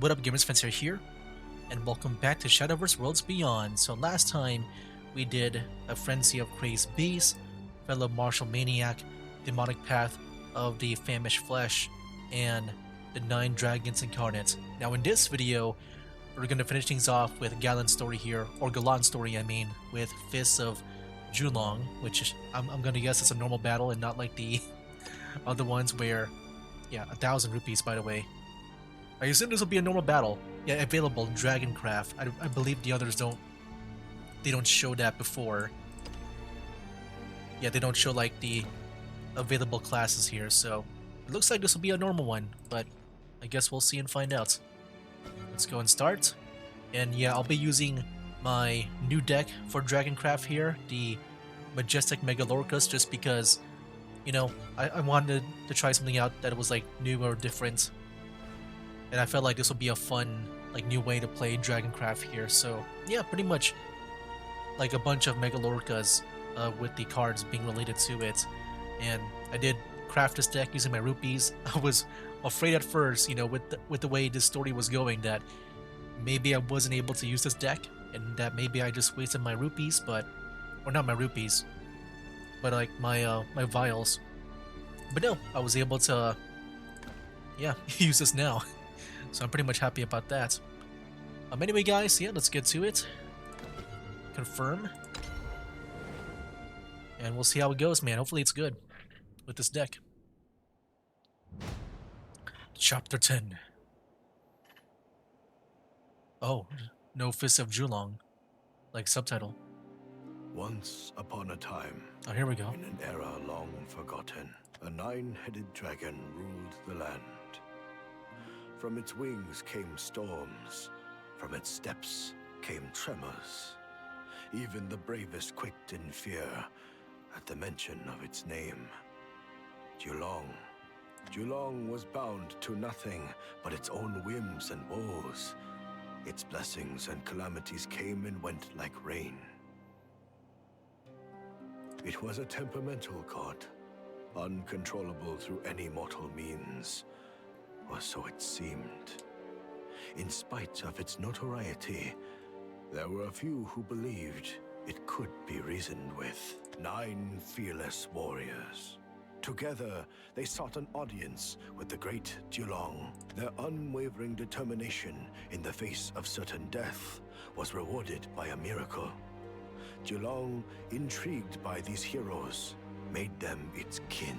What up, gamers? Fence here, and welcome back to Shadowverse Worlds Beyond. So last time we did a Frenzy of Crazed Beast, Fellow Martial Maniac, Demonic Path of the Famished Flesh, and the 9 Dragons Incarnate. Now in this video, we're going to finish things off with Galan's story here, or Galan's story I mean, with Fists of Julong, which is, I'm going to guess it's a normal battle and not like the other ones where, yeah, 1,000 rupees by the way. I assume this will be a normal battle. Yeah, available Dragoncraft. I believe the others don't. They don't show that before. Yeah, they don't show like the available classes here, so it looks like this will be a normal one. But I guess we'll see and find out. Let's go and start. And yeah, I'll be using my new deck for Dragoncraft here, the Majestic Megalorcus, just because, you know, I wanted to try something out that was like new or different. And I felt like this would be a fun, like, new way to play Dragoncraft here. So yeah, pretty much like a bunch of Megalorcas with the cards being related to it. And I did craft this deck using my rupees. I was afraid at first, you know, with the way this story was going, that maybe I wasn't able to use this deck, and that maybe I just wasted my rupees, but, or not my rupees, but like my my vials. But no, I was able to, yeah, use this now. So I'm pretty much happy about that. Anyway, guys, yeah, let's get to it. Confirm. And we'll see how it goes, man. Hopefully it's good with this deck. Chapter 10. Oh, no Fist of Julong. Like subtitle. Once upon a time, Oh, here we go. in an era long forgotten, a 9-headed dragon ruled the land. From its wings came storms, from its steps came tremors. Even the bravest quaked in fear at the mention of its name. Julong. Julong was bound to nothing but its own whims and woes. Its blessings and calamities came and went like rain. It was a temperamental god, uncontrollable through any mortal means. Or so it seemed. In spite of its notoriety, there were a few who believed it could be reasoned with. 9 fearless warriors. Together, they sought an audience with the great Julong. Their unwavering determination in the face of certain death was rewarded by a miracle. Julong, intrigued by these heroes, made them its kin.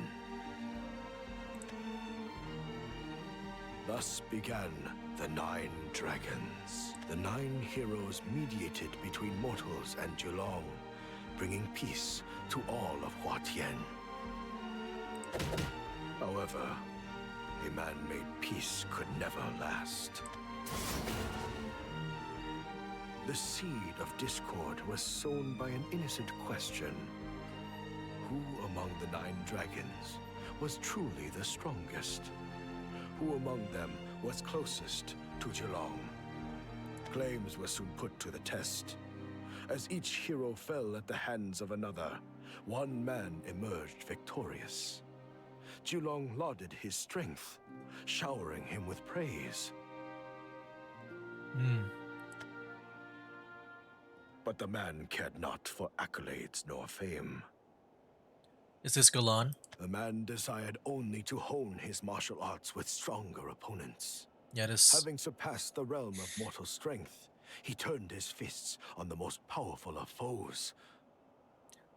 Thus began the 9 Dragons. The 9 heroes mediated between mortals and Julong, bringing peace to all of Huatien. However, a man-made peace could never last. The seed of discord was sown by an innocent question. Who among the 9 dragons was truly the strongest? Who among them was closest to Julong? Claims were soon put to the test. As each hero fell at the hands of another, one man emerged victorious. Julong lauded his strength, showering him with praise. But the man cared not for accolades nor fame. Is this Galan? The man desired only to hone his martial arts with stronger opponents. Yeah, this. Having surpassed the realm of mortal strength, he turned his fists on the most powerful of foes.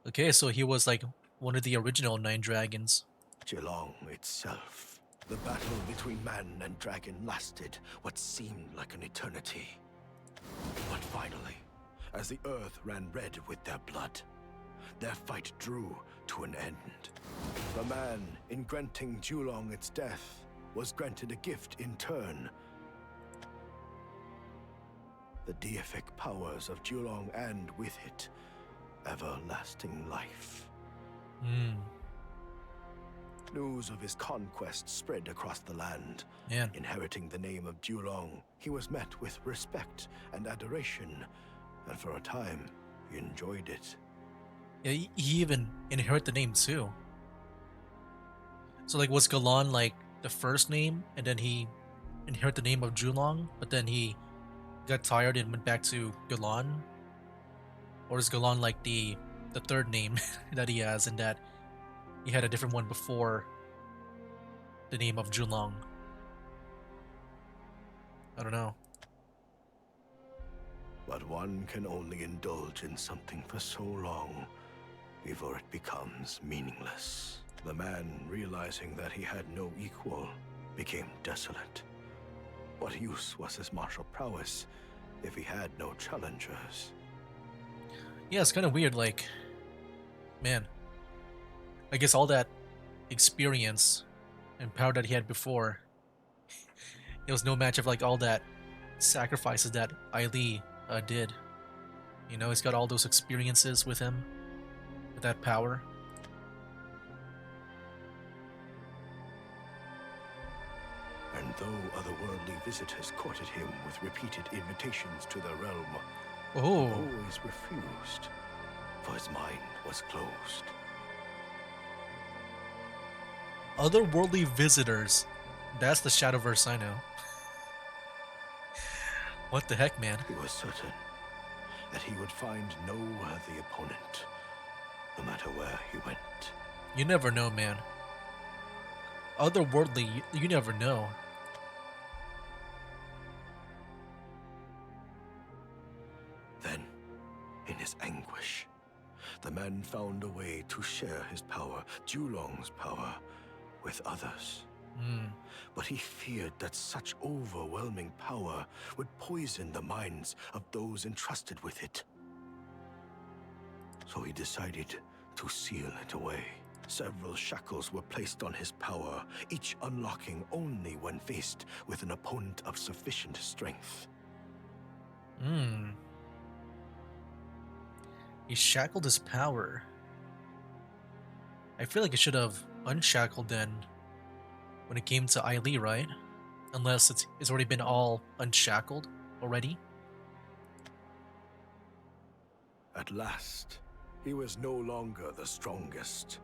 Okay, so he was like one of the original 9 dragons. Julong itself. The battle between man and dragon lasted what seemed like an eternity. But finally, as the earth ran red with their blood, their fight drew to an end. The man, in granting Julong its death, was granted a gift in turn. The deific powers of Julong, and with it, everlasting life. News of his conquest spread across the land. Man. Inheriting the name of Julong, he was met with respect and adoration, and for a time, he enjoyed it. Yeah, he even inherited the name too. So like, was Galan like the first name, and then he inherit the name of Julong, but then he got tired and went back to Galan? Or is Galan like the third name that he has, and that he had a different one before the name of Julong? I don't know. But one can only indulge in something for so long before it becomes meaningless. The man, realizing that he had no equal, became desolate. What use was his martial prowess if he had no challengers? Yeah, it's kind of weird. Like, man, I guess all that experience and power that he had before, it was no match of like all that sacrifices that Ailey did. You know, he's got all those experiences with him, with that power. And though otherworldly visitors courted him with repeated invitations to their realm, he Oh, always refused, for his mind was closed. otherworldly visitors. That's the Shadowverse I know. What the heck, man? He was certain that he would find no worthy opponent, no matter where he went. You never know, man. Otherworldly, you never know. Then, in his anguish, the man found a way to share his power, Julong's power, with others. Hmm. But he feared that such overwhelming power would poison the minds of those entrusted with it. So he decided to seal it away. Several shackles were placed on his power, each unlocking only when faced with an opponent of sufficient strength. Hmm. He shackled his power. I feel like it should have unshackled then when it came to Ailey, right? Unless it's already been all unshackled already. At last, he was no longer the strongest.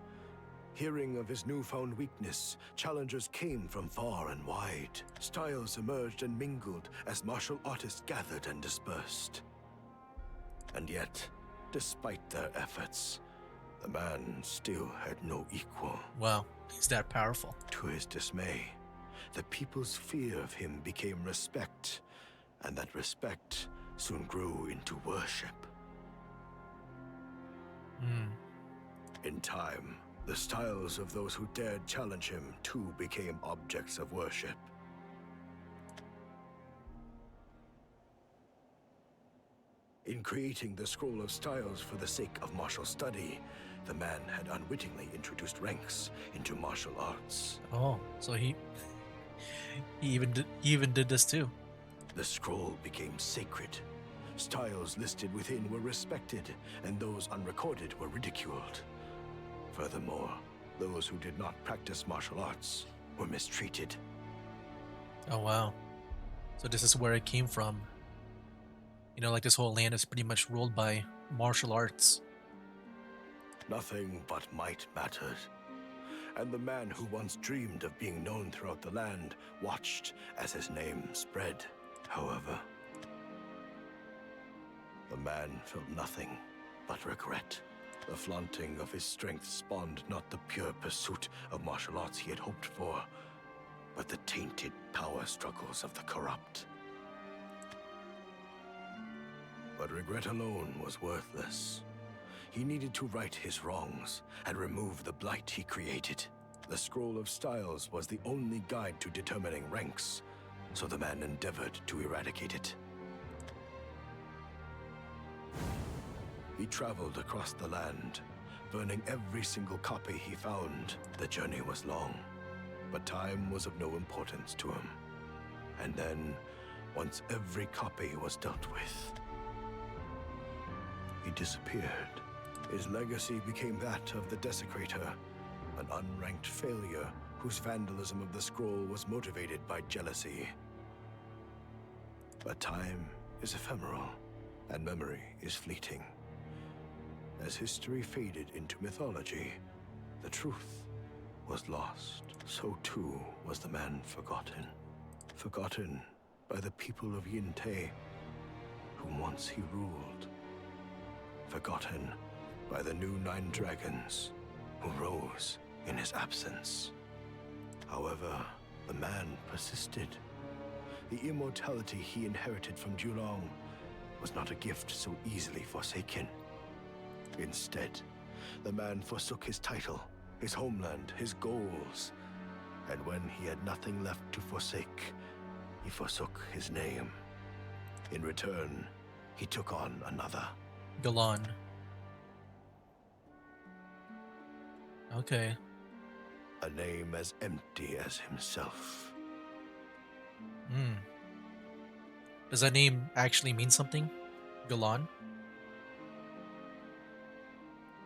Hearing of his newfound weakness, challengers came from far and wide. Styles emerged and mingled as martial artists gathered and dispersed. And yet, despite their efforts, the man still had no equal. Wow, he's that powerful. To his dismay, the people's fear of him became respect, and that respect soon grew into worship. Hmm. In time, the styles of those who dared challenge him too became objects of worship. In creating the Scroll of Styles for the sake of martial study, the man had unwittingly introduced ranks into martial arts. Oh, so he even did this too. The scroll became sacred. Styles listed within were respected, and those unrecorded were ridiculed. Furthermore, those who did not practice martial arts were mistreated. Oh wow. So this is where it came from. You know, like this whole land is pretty much ruled by martial arts. Nothing but might mattered. And the man who once dreamed of being known throughout the land watched as his name spread. However, the man felt nothing but regret. The flaunting of his strength spawned not the pure pursuit of martial arts he had hoped for, but the tainted power struggles of the corrupt. But regret alone was worthless. He needed to right his wrongs and remove the blight he created. The Scroll of Styles was the only guide to determining ranks, so the man endeavored to eradicate it. He traveled across the land, burning every single copy he found. The journey was long, but time was of no importance to him. And then, once every copy was dealt with, he disappeared. His legacy became that of the Desecrator, an unranked failure whose vandalism of the scroll was motivated by jealousy. But time is ephemeral, and memory is fleeting. As history faded into mythology, the truth was lost. So too was the man forgotten. forgotten by the people of Yinte, whom once he ruled. Forgotten by the new 9 dragons, who rose in his absence. However, the man persisted. The immortality he inherited from Julong was not a gift so easily forsaken. Instead, the man forsook his title, his homeland, his goals. And when he had nothing left to forsake, he forsook his name. In return, he took on another. Galan. Okay. A name as empty as himself. Hmm. Does that name actually mean something? Galan?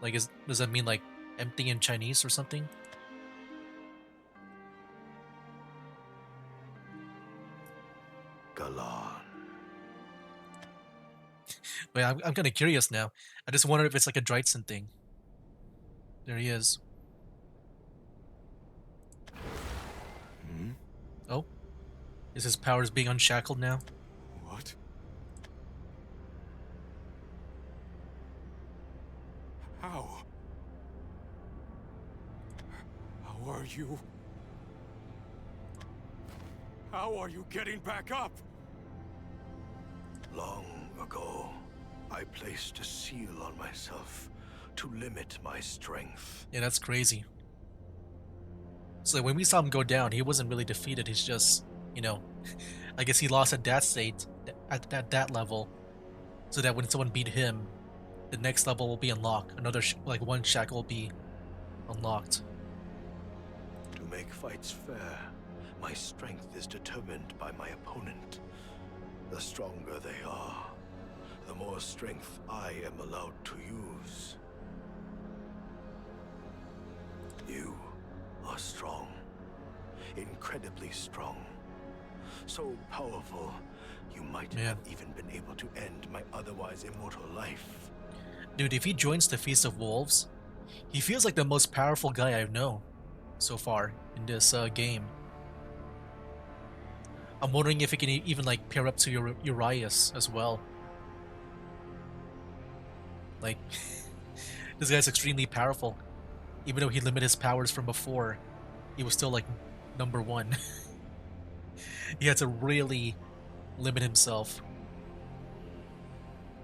Like, does that mean like empty in Chinese or something? Galan. Wait, I'm kind of curious now. I just wonder if it's like a Drytson thing. There he is. Hmm? Oh? Is his powers being unshackled now? What? How? How are you? How are you getting back up? Long ago, I placed a seal on myself to limit my strength. Yeah, that's crazy. So when we saw him go down, he wasn't really defeated. He's just, you know, I guess he lost at that state, at that level, so that when someone beat him, the next level will be unlocked. Another like one shackle will be unlocked. To make fights fair, my strength is determined by my opponent. The stronger they are, the more strength I am allowed to use. You are strong. Incredibly strong. So powerful, you might have even been able to end my otherwise immortal life. Dude, if he joins the Feast of Wolves, he feels like the most powerful guy I know so far in this game. I'm wondering if he can even like pair up to Urias as well. Like, this guy's extremely powerful. Even though he limited his powers from before, he was still like #1. He had to really limit himself.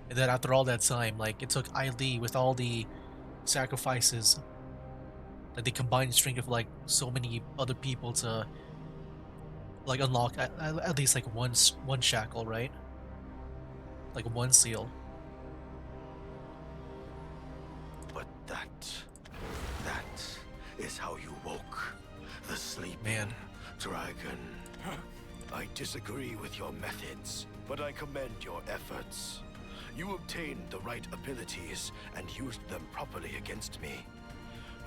And then after all that time, like, it took Li with all the sacrifices that they combined strength of like so many other people to like unlock at least like one shackle, right? Like one seal. But that is how you woke the sleeping Man. dragon. I disagree with your methods, but I commend your efforts. You obtained the right abilities and used them properly against me.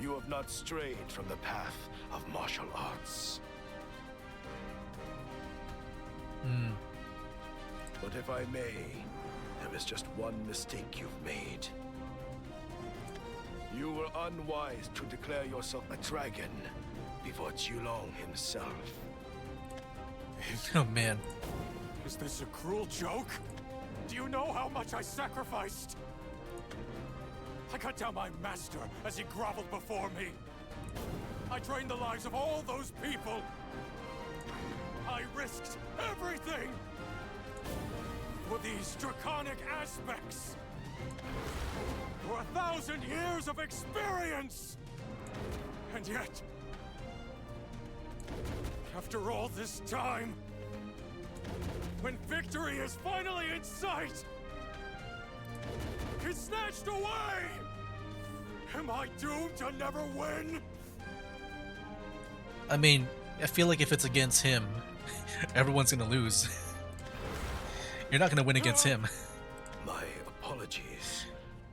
You have not strayed from the path of martial arts. But if I may, there is just one mistake you've made. You were unwise to declare yourself a dragon before Julong himself. Oh man. Is this a cruel joke? Do you know how much I sacrificed? I cut down my master as he groveled before me. I drained the lives of all those people. I risked everything for these draconic aspects. For 1,000 years of experience! And yet, after all this time, when victory is finally in sight, it's snatched away! Am I doomed to never win? I mean, I feel like if it's against him, everyone's gonna lose. You're not gonna win against him. My apologies,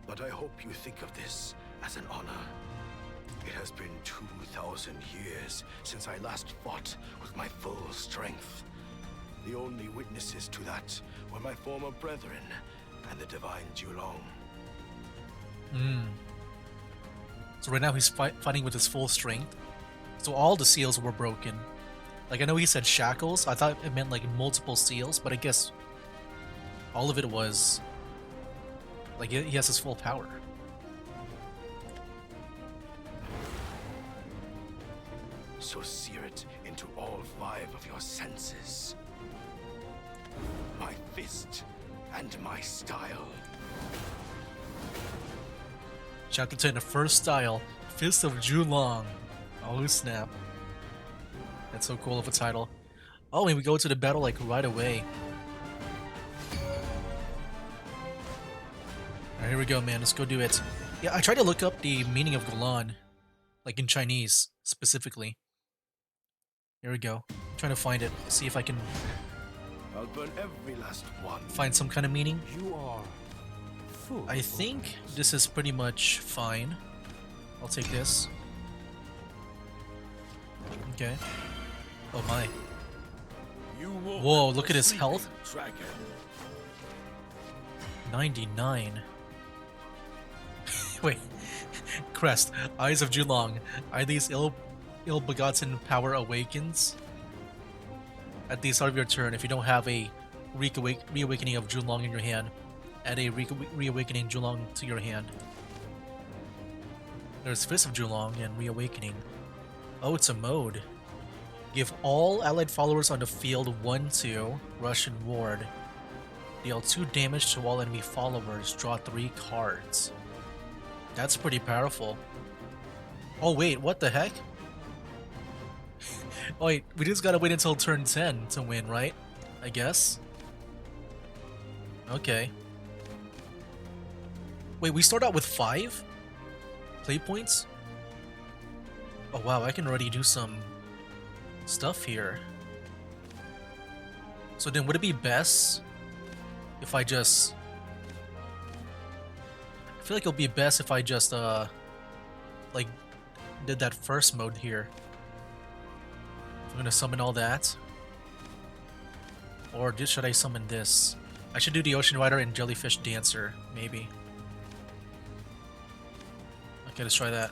but I hope you think of this as an honor. It has been 2,000 years since I last fought with my full strength. The only witnesses to that were my former brethren and the divine Julong. So right now he's fighting with his full strength. So all the seals were broken. Like, I know he said shackles. I thought it meant like multiple seals, but I guess all of it was like he has his full power. So sear it into all 5 of your senses. My fist and my style. Chapter 10, the first style, Fist of Julong. Oh snap. That's so cool of a title. Oh, and we go to the battle like right away. Alright, here we go, man. Let's go do it. Yeah, I tried to look up the meaning of Galan, like in Chinese specifically. Here we go. I'm trying to find it. See if I can I'll burn every last one. find some kind of meaning. You are full. I think this is pretty much fine. I'll take this. Okay. Oh my. Whoa, look at his health. Dragon. 99. Wait. Crest. Eyes of Julong. Are these ill-begotten power awakens? At the start of your turn, if you don't have a reawakening of Julong in your hand, add a reawakening Julong to your hand. There's Fist of Julong and reawakening. Oh, it's a mode. Give all allied followers on the field 1/2 Russian ward. Deal 2 damage to all enemy followers. Draw 3 cards. That's pretty powerful. Oh wait, what the heck? Oh wait, we just gotta wait until turn 10 to win, right? I guess. Okay. Wait, we start out with 5 play points? Oh wow, I can already do some stuff here. So then would it be best if I just... I feel like it'll be best if I just like did that first mode here. I'm gonna summon all that. Or should I summon this? I should do the Ocean Rider and Jellyfish Dancer, maybe. Okay, let's try that.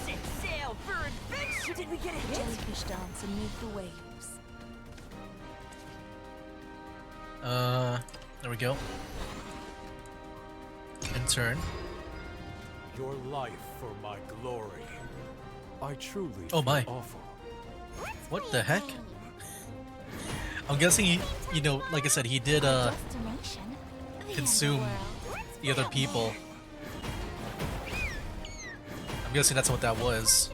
Set sail for adventure! Did we get a hit? Jellyfish dance beneath the waves. There we go. In turn. Your life for my glory. I truly Oh my. feel awful. What the heck? I'm guessing he, you know, like I said, he did Destination. consume the other people. I'm guessing that's what that was.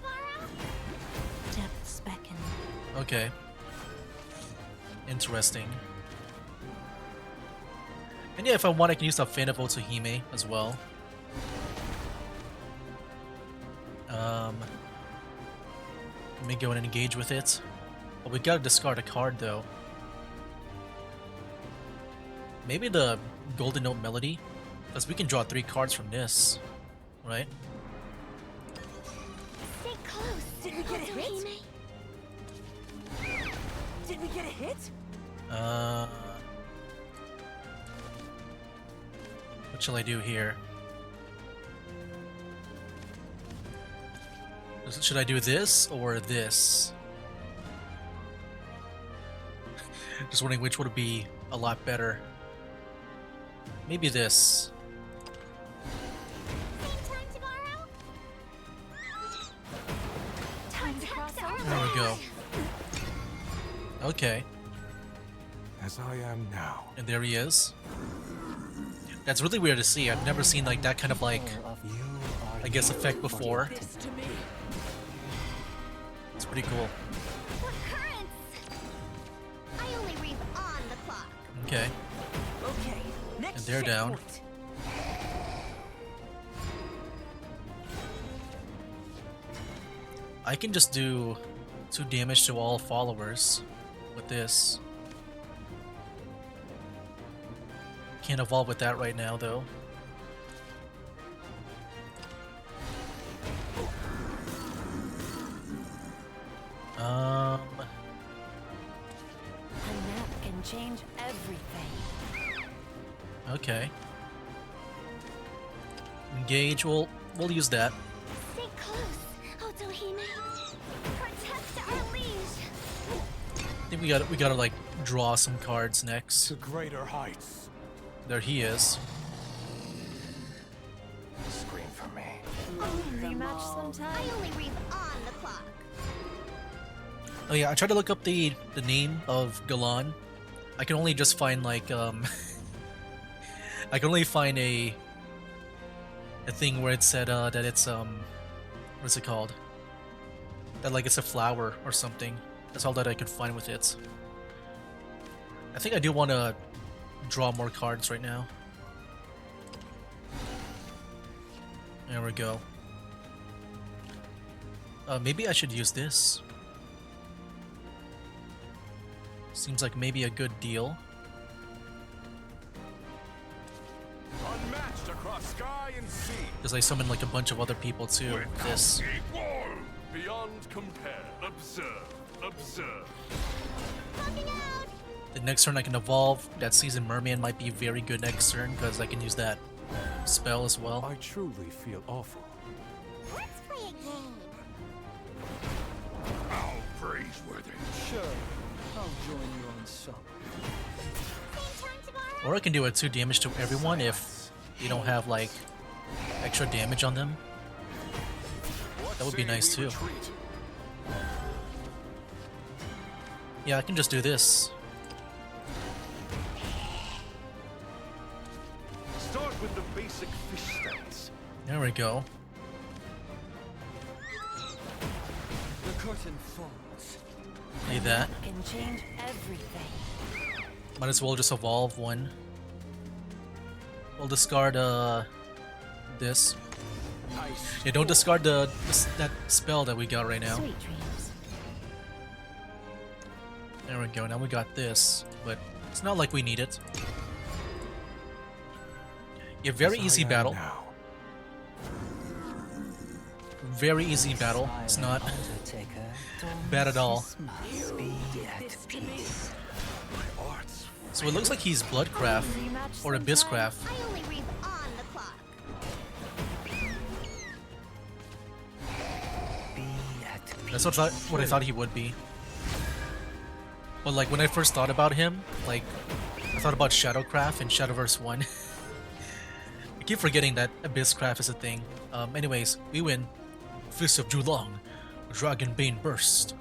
Depths beckon. Okay. Interesting. And yeah, if I want, I can use the Fan of Otohime as well. Let me go and engage with it. But we gotta discard a card though. Maybe the Golden Note Melody? Because we can draw 3 cards from this, right? Stay close. Did we get a hit? Did we get a hit? What shall I do here? Should I do this or this? Just wondering which would be a lot better. Maybe this. Time to cross over. There we go. Okay, As I am now. and there he is. That's really weird to see. I've never seen like that kind of like, You are I guess, effect before. This to me. It's pretty cool. Currents! I only read on the clock. Okay. Okay. Next And they're down. checkpoint. I can just do 2 damage to all followers with this. Can't evolve with that right now though. A nap can change everything. Okay. Engage, we'll use that. Stay close, Otohime. Protect our liege. I think we gotta like draw some cards next. To greater heights. There he is. Scream for me. Rematch sometime. I only read on the clock. Oh yeah, I tried to look up the name of Galan. I can only just find like I can only find a thing where it said that it's what's it called? That like it's a flower or something. That's all that I could find with it. I think I do want to draw more cards right now. There we go. Maybe I should use this. Seems like maybe a good deal. Unmatched across sky and sea. Because I summon like a bunch of other people too. with This. Equal. Beyond compare. Observe. Observe. Popping out. The next turn I can evolve. That Seasoned Merman might be very good next turn because I can use that spell as well. I truly feel awful. Let's play a game. How praiseworthy. Sure, I'll join you on some. Same time tomorrow. Or I can do a 2 damage to everyone if you don't have like extra damage on them. That would be nice too. Yeah, I can just do this. Start with the basic fish stance. There we go. The curtain falls. Play that. Can change everything. Might as well just evolve one. We'll discard this. Yeah, don't discard that spell that we got right now. Sweet dreams. There we go. Now we got this, but it's not like we need it. Yeah, very easy battle. Very easy battle. It's not bad at all. So it looks like he's Bloodcraft Rematch or sometime. Abysscraft. I only read on the clock. That's what I thought he would be. But like when I first thought about him, like I thought about Shadowcraft and Shadowverse 1. I keep forgetting that Abysscraft is a thing. Anyways, we win. Fist of Julong, Dragon Bane Burst.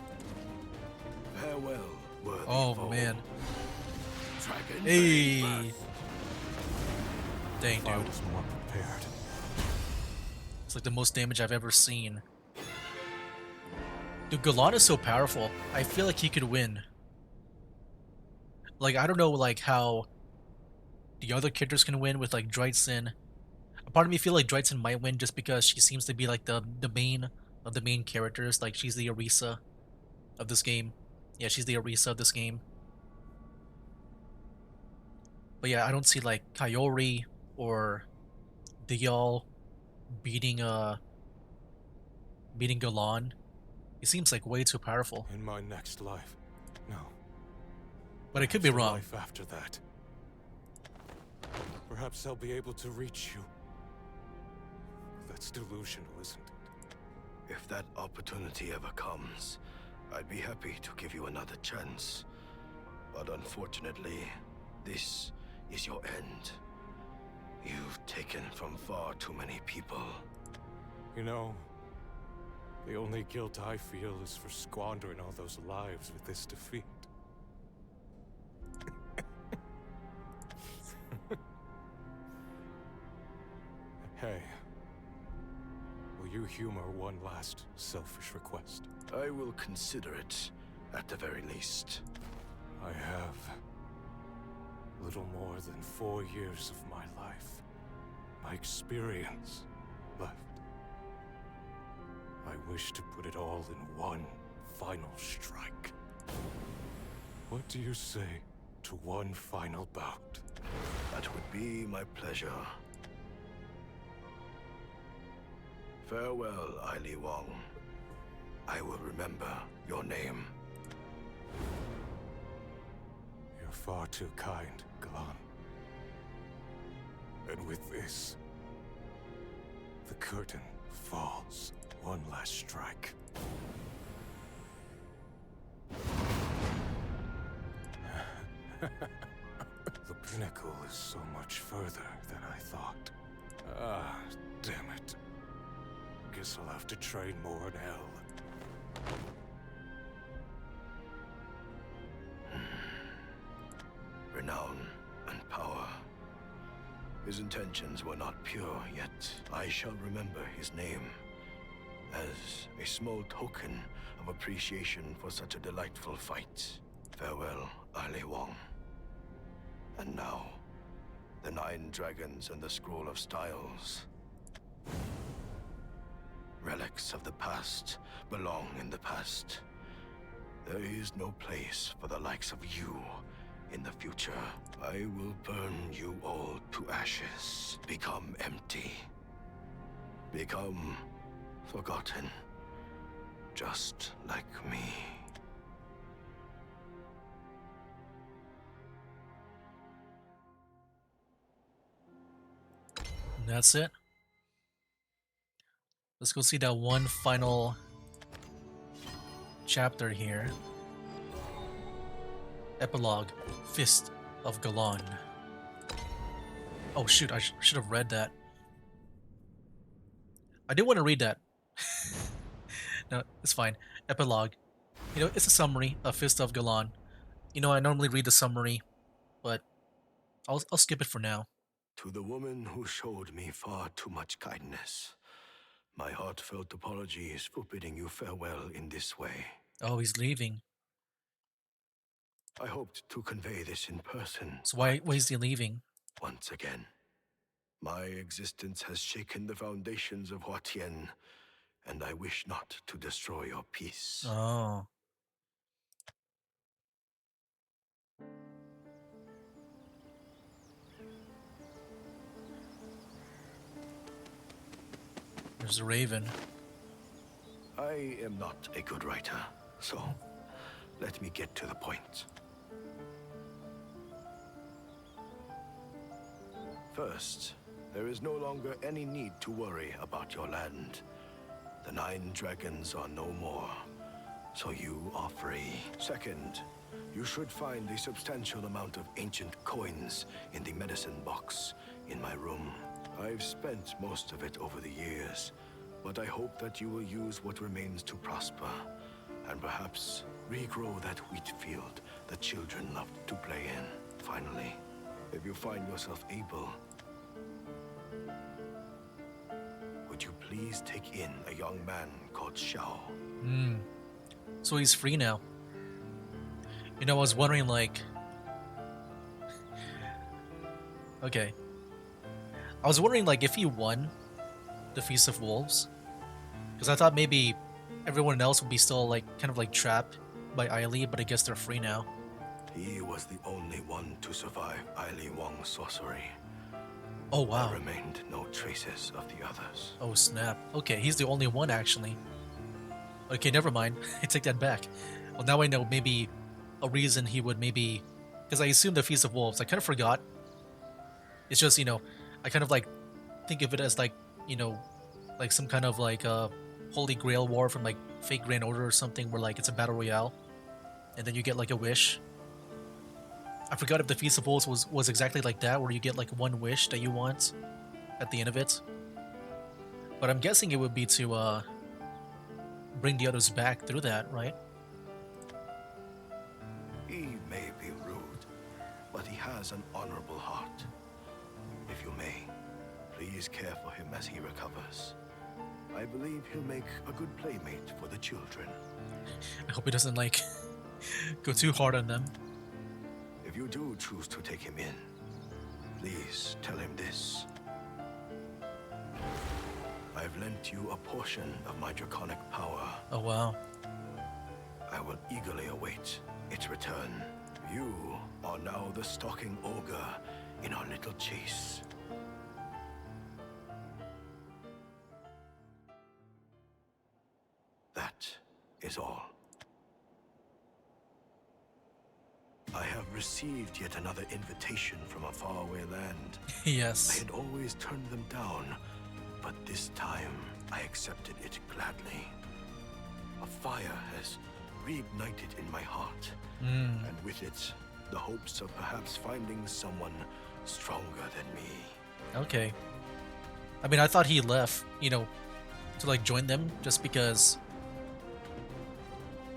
Farewell, worthy Oh foe. man. Dragon Hey. Bane Dang, I dude. was more prepared. It's like the most damage I've ever seen. Dude, Galan is so powerful. I feel like he could win. Like, I don't know, like, how the other characters can win with, like, Drytzen. A part of me feel like Drytzen might win just because she seems to be, like, the main of the main characters. Like, she's the Orisa of this game. Yeah, she's the Orisa of this game. But yeah, I don't see, like, Kayori or Dial beating Galan. He seems like way too powerful. In my next life. No. But I could be The wrong. Life after that. Perhaps I'll be able to reach you. That's delusional, isn't it? If that opportunity ever comes, I'd be happy to give you another chance. But unfortunately, this is your end. You've taken from far too many people. You know, the only guilt I feel is for squandering all those lives with this defeat. Hey, will you humor one last selfish request? I will consider it, at the very least. I have little more than 4 years of my life, my experience left. I wish to put it all in one final strike. What do you say to one final bout? That would be my pleasure. Farewell, Aili Wong. I will remember your name. You're far too kind, Galan. And with this, the curtain falls. One last strike. The pinnacle is so much further than I thought. Ah, damn it. Guess I'll have to train more in hell. Renown and power. His intentions were not pure, yet I shall remember his name as a small token of appreciation for such a delightful fight. Farewell, Ali Wong. And now, the 9 dragons and the Scroll of Styles. Relics of the past belong in the past. There is no place for the likes of you in the future. I will burn you all to ashes. Become empty. Become forgotten. Just like me. And that's it. Let's go see that one final chapter here. Epilogue, Fist of Galan. Oh shoot, I should have read that. I did want to read that. No, it's fine. Epilogue. You know, it's a summary of Fist of Galan. You know, I normally read the summary, but I'll skip it for now. To the woman who showed me far too much kindness, my heartfelt apologies for bidding you farewell in this way. Oh, he's leaving. I hoped to convey this in person. So why is he leaving? Once again, my existence has shaken the foundations of Huatien, and I wish not to destroy your peace. Oh. There's a raven. I am not a good writer, so let me get to the point. First, there is no longer any need to worry about your land. The 9 dragons are no more, so you are free. Second, you should find a substantial amount of ancient coins in the medicine box in my room. I've spent most of it over the years, but I hope that you will use what remains to prosper, and perhaps regrow that wheat field the children loved to play in. Finally, if you find yourself able, would you please take in a young man called Xiao? So he's free now. You know, I was wondering, like... Okay. I was wondering, like, if he won the Feast of Wolves. Because I thought maybe everyone else would be still, like, kind of, like, trapped by Ailey, but I guess they're free now. He was the only one to survive Ailey Wong's sorcery. Oh, wow. There remained no traces of the others. Oh, snap. Okay, he's the only one, actually. Okay, never mind. I take that back. Well, now I know maybe a reason he would maybe... Because I assumed the Feast of Wolves. I kind of forgot. It's just, you know, I kind of, like, think of it as, like, you know, like some kind of, like, Holy Grail war from, like, Fake Grand Order or something where, like, it's a battle royale. And then you get, like, a wish. I forgot if the Feast of Wolves was exactly like that, where you get, like, one wish that you want at the end of it. But I'm guessing it would be to, bring the others back through that, right? He may be rude, but he has an honorable heart. If you may, please care for him as he recovers. I believe he'll make a good playmate for the children. I hope he doesn't, like, go too hard on them. If you do choose to take him in, please tell him this. I've lent you a portion of my draconic power. Oh, wow. I will eagerly await its return. You are now the stalking ogre in our little chase. That is all. I have received yet another invitation from a faraway land. I Yes. had always turned them down, but this time I accepted it gladly. A fire has reignited in my heart, and with it, the hopes of perhaps finding someone stronger than me. Okay. I mean, I thought he left, to like join them just because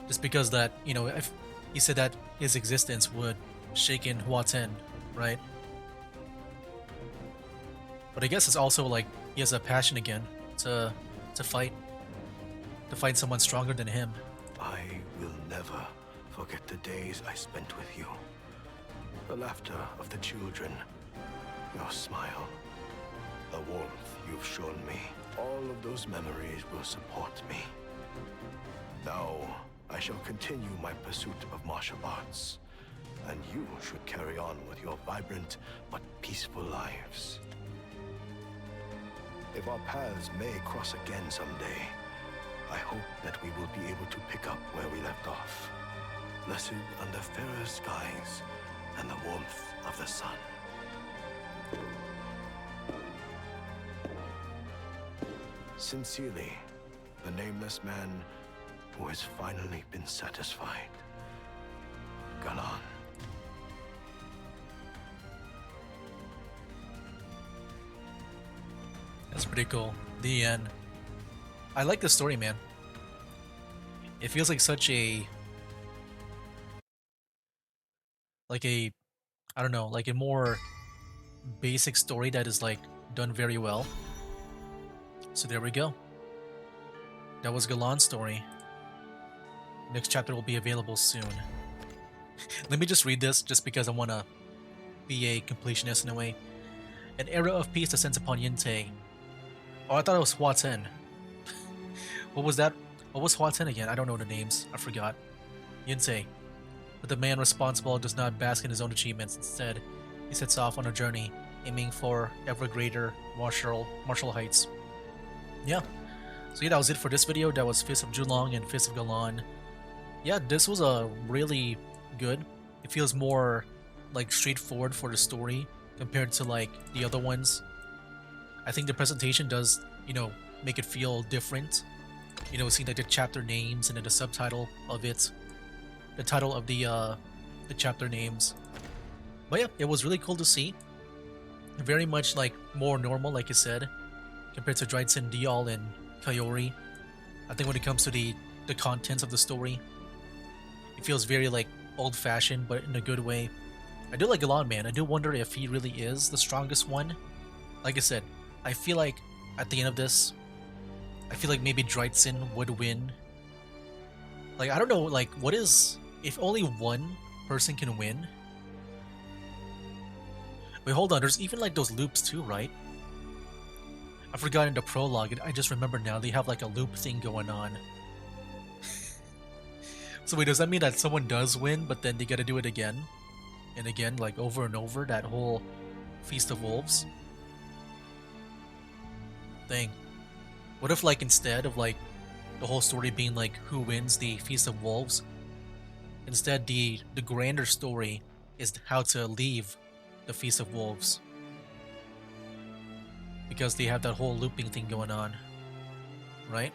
that, if he said that his existence would shake in Huaten, right? But I guess it's also like he has a passion again to fight, to find someone stronger than him. I will never forget the days I spent with you. The laughter of the children, your smile, the warmth you've shown me. All of those memories will support me. Now, I shall continue my pursuit of martial arts, and you should carry on with your vibrant but peaceful lives. If our paths may cross again someday, I hope that we will be able to pick up where we left off, blessed under fairer skies and the warmth of the sun. Sincerely, the nameless man who has finally been satisfied. Galan. That's pretty cool. The end. I like the story, man. It feels like such a I don't know, like a more basic story that is like done very well. So there we go. That was Galan's story. Next chapter will be available soon. Let me just read this just because I want to be a completionist in a way. An era of peace descends upon Yintei. Oh, I thought it was Huaten. What was that? What was Huaten again? I don't know the names. I forgot. Yintei. But the man responsible does not bask in his own achievements. Instead, he sets off on a journey, aiming for ever greater martial heights. Yeah. So yeah, that was it for this video. That was Fist of Julong and Fist of Galan. Yeah, this was a really good. It feels more like straightforward for the story compared to like the other ones. I think the presentation does, make it feel different. Seeing like the chapter names and then the subtitle of it, the title of the chapter names. But yeah, it was really cool to see. Very much like more normal, like I said, compared to Dryden, Dial, and Kayori. I think when it comes to the contents of the story, it feels very like old-fashioned, but in a good way. I do like Galan, man. I do wonder if he really is the strongest one. Like I said, I feel like at the end of this, I feel like maybe Dryden would win. Like, I don't know, like, what is... If only one person can win? Wait, hold on. There's even, like, those loops too, right? I forgot in the prologue. I just remember now. They have, like, a loop thing going on. So wait, does that mean that someone does win, but then they gotta do it again? And again, like, over and over? That whole Feast of Wolves? Thing. What if, like, instead of, like, the whole story being, like, who wins the Feast of Wolves, instead the grander story is how to leave the Feast of Wolves. Because they have that whole looping thing going on. Right?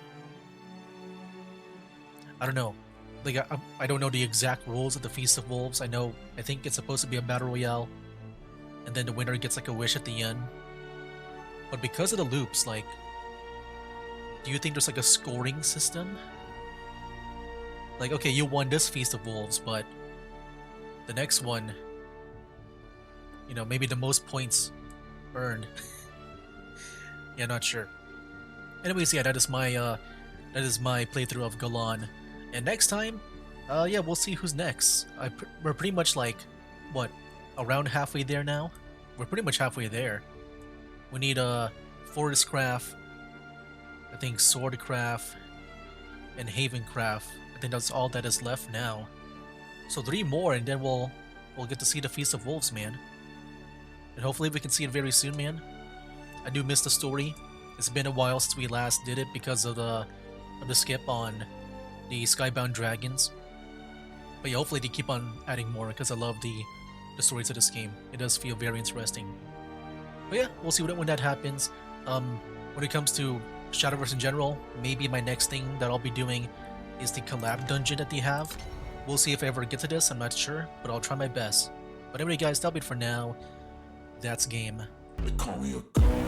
I don't know. Like, I don't know the exact rules of the Feast of Wolves. I think it's supposed to be a battle royale. And then the winner gets, like, a wish at the end. But because of the loops, like... Do you think there's like a scoring system? Like, okay, you won this Feast of Wolves, but the next one, maybe the most points earned. Yeah, not sure. Anyways, yeah, that is my playthrough of Galan. And next time, yeah, we'll see who's next. We're pretty much like, what, around halfway there now? We're pretty much halfway there. We need Forestcraft, I think Swordcraft, and Havencraft. I think that's all that is left now. So 3 more, and then we'll get to see the Feast of Wolves, man. And hopefully we can see it very soon, man. I do miss the story. It's been a while since we last did it because of the skip on the Skybound Dragons. But yeah, hopefully they keep on adding more because I love the stories of this game. It does feel very interesting. But yeah, we'll see when that happens. When it comes to Shadowverse in general, maybe my next thing that I'll be doing is the collab dungeon that they have. We'll see if I ever get to this, I'm not sure, but I'll try my best. But anyway guys, that'll be it for now. That's game. They call me a god.